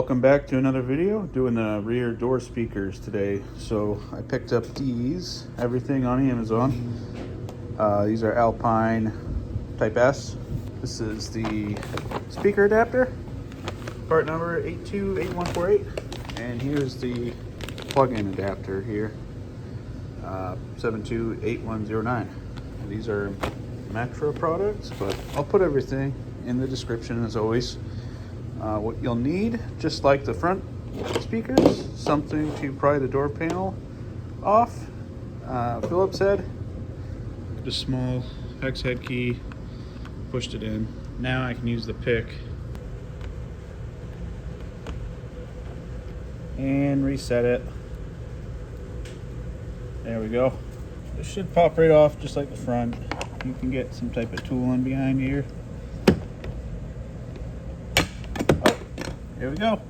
Welcome back to another video doing the rear door speakers today. So I picked up these, everything on Amazon. These are Alpine Type S. This is the speaker adapter, part number 828148, and here's the plug-in adapter here, 728109. And these are Metra products, but I'll put everything in the description as always. What you'll need, just like the front speakers, something to pry the door panel off. Phillips head, the small hex head key, pushed it in. Now I can use the pick and reset it. There we go. This should pop right off just like the front. You can get some type of tool in behind here. Here we go.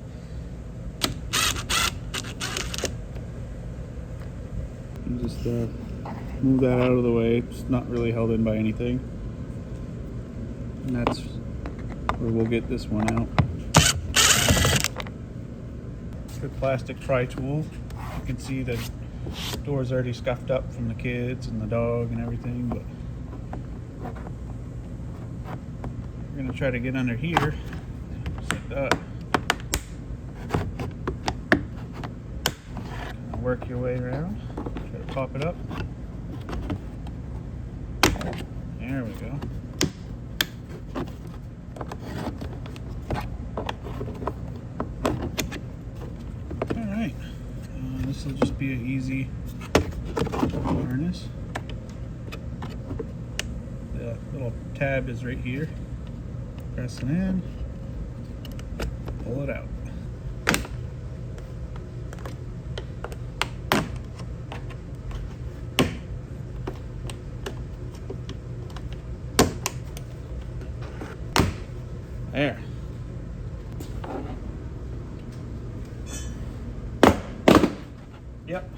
And just move that out of the way. It's not really held in by anything. And that's where we'll get this one out. Good plastic pry tool. You can see the door's already scuffed up from the kids and the dog and everything, but we're gonna try to get under here, just like that. Work your way around, try to pop it up. There we go. Alright, this will just be an easy harness. The little tab is right here. Press it in, pull it out. There. Yep.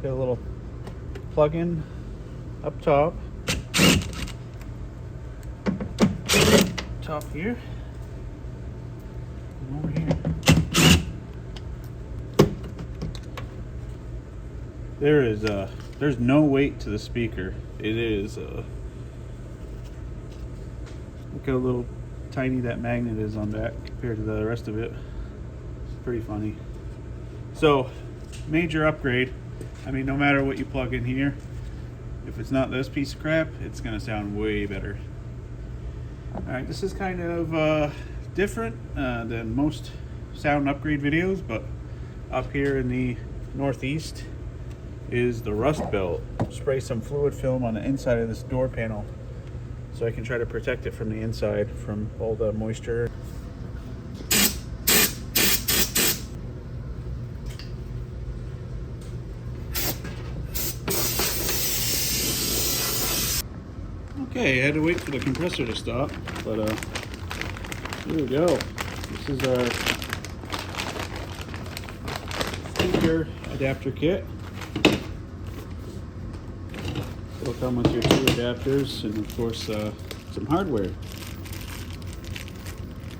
Got a little plug-in up top. Top here and over here. There's no weight to the speaker. It is look how little tiny that magnet is on that compared to the rest of it. It's pretty funny. So major upgrade. I mean, no matter what you plug in here, if it's not this piece of crap, it's gonna sound way better. Alright, this is kind of different than most sound upgrade videos, but up here in the northeast is the rust belt. Spray some fluid film on the inside of this door panel so I can try to protect it from the inside from all the moisture. Okay, I had to wait for the compressor to stop, but here we go. This is our speaker adapter kit. It'll come with your 2 adapters and of course some hardware,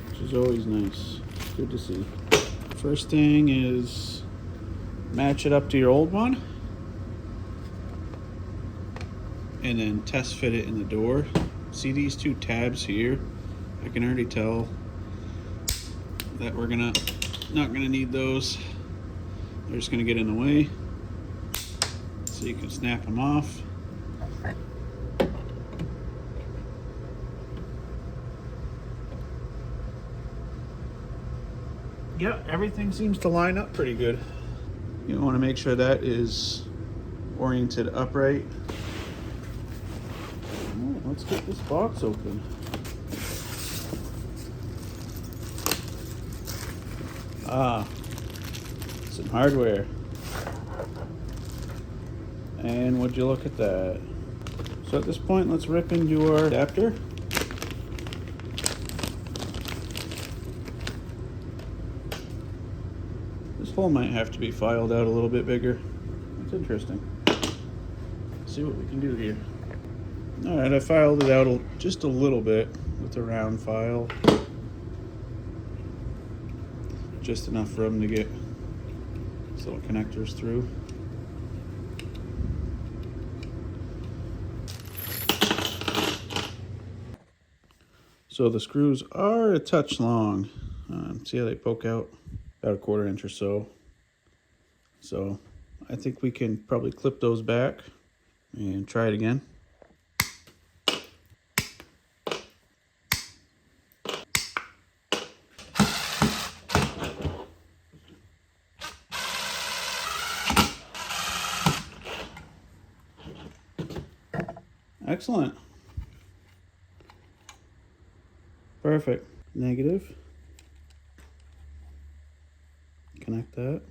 which is always nice. Good to see. First thing is match it up to your old one, and then test fit it in the door. See these 2 tabs here? I can already tell that we're not gonna need those. They're just gonna get in the way. So you can snap them off. Yep, everything seems to line up pretty good. You want to make sure that is oriented upright. Let's get this box open. Some hardware. And would you look at that? So at this point, let's rip into our adapter. hole might have to be filed out a little bit bigger. That's interesting. Let's see what we can do here. All right, I filed it out just a little bit with a round file. Just enough room to get these little connectors through. So the screws are a touch long. See how they poke out? About 1/4 inch or so. So I think we can probably clip those back and try it again. Excellent. Perfect. Negative. Connect that.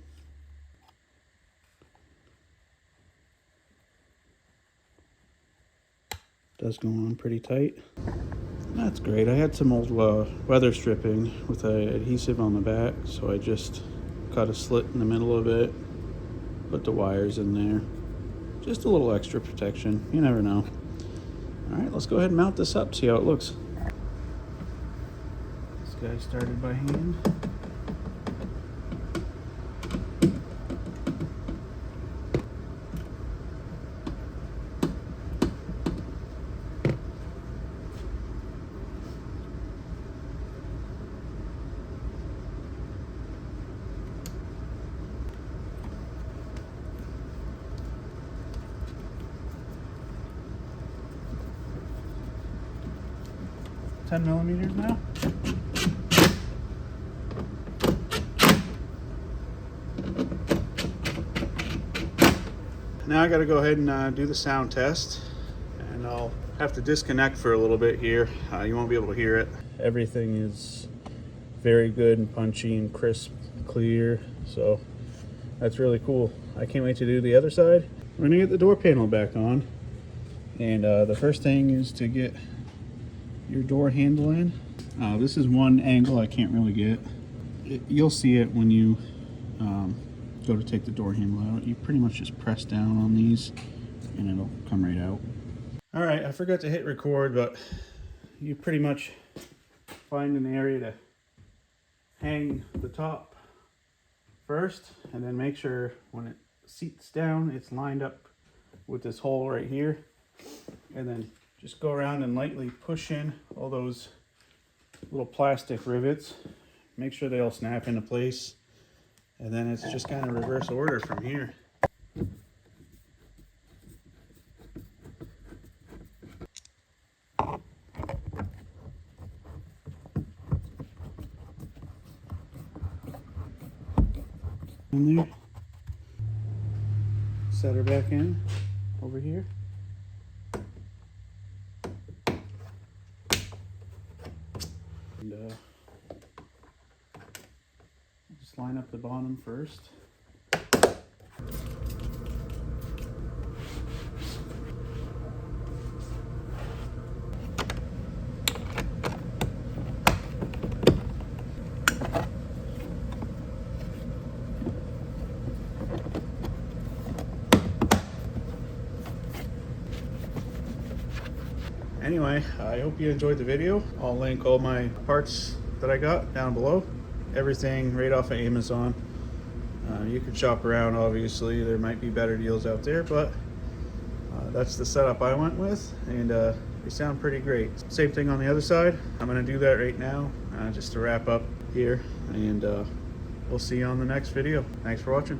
Does go on pretty tight. That's great. I had some old weather stripping with adhesive on the back, so I just cut a slit in the middle of it, put the wires in there. Just a little extra protection. You never know. All right, let's go ahead and mount this up, see how it looks. This guy started by hand. $10 millimeters now. Now I got to go ahead and do the sound test, and I'll have to disconnect for a little bit here. You won't be able to hear it. Everything is very good and punchy and crisp, clear, so that's really cool. I can't wait to do the other side. We're gonna get the door panel back on, and the first thing is to get your door handle in. This is one angle I can't really get. You'll see it when you go to take the door handle out. You pretty much just press down on these and it'll come right out. All right, I forgot to hit record, but you pretty much find an area to hang the top first, and then make sure when it seats down, it's lined up with this hole right here, and then just go around and lightly push in all those little plastic rivets. Make sure they all snap into place. And then it's just kind of reverse order from here. In there. Set her back in over here. And just line up the bottom first. Anyway, I hope you enjoyed the video. I'll link all my parts that I got down below. Everything right off of Amazon. You can shop around, obviously. There might be better deals out there, but that's the setup I went with, and they sound pretty great. Same thing on the other side. I'm gonna do that right now, just to wrap up here, and we'll see you on the next video. Thanks for watching.